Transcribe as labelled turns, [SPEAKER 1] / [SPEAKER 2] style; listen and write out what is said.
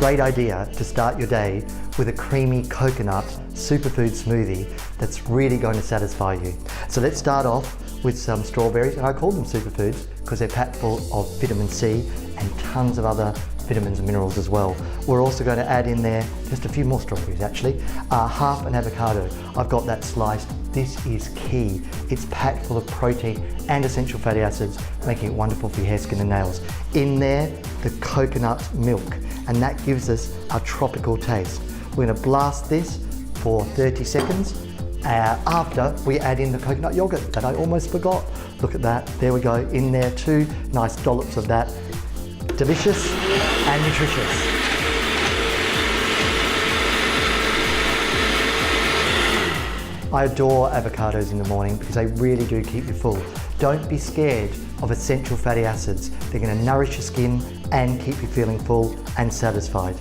[SPEAKER 1] great idea to start your day with a creamy coconut superfood smoothie that's really going to satisfy you. So let's start off with some strawberries, and I call them superfoods because they're packed full of vitamin C and tons of other vitamins and minerals as well. We're also going to add in there just a few more strawberries actually, half an avocado. I've got that sliced. This is key. It's packed full of protein and essential fatty acids, making it wonderful for your hair, skin and nails. In there, the coconut milk, and that gives us our tropical taste. We're going to blast this for 30 seconds. After we add in the coconut yogurt that I almost forgot. Look at that, there we go, in there too. Nice dollops of that. Delicious and nutritious. I adore avocados in the morning because they really do keep you full. Don't be scared of essential fatty acids. They're going to nourish your skin and keep you feeling full and satisfied.